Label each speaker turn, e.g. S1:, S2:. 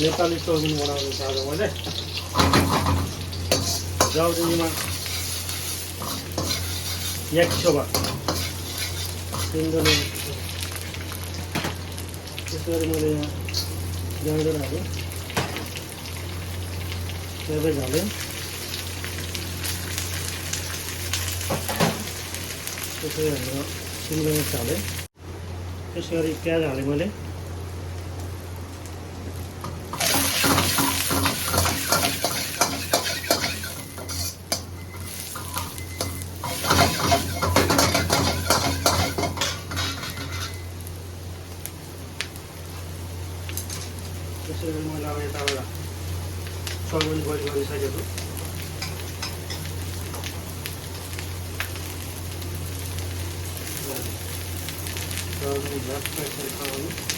S1: Nepali chowmein बनाउनु छ आज मैले जाउदीमा焼きそばインドネシアत्यसो गरी मैले यहाँ गाजर हालेँ क्याबेज हालेँ त्यसो गरी हाम्रो शिमला मिर्च हालेँ त्यसो गरी प्याज हालेँ मैले त्यसै गरी मैले अब यताबाट चौमिन बोइल गरिसकेको चौमिन झट्ट यसरी खानु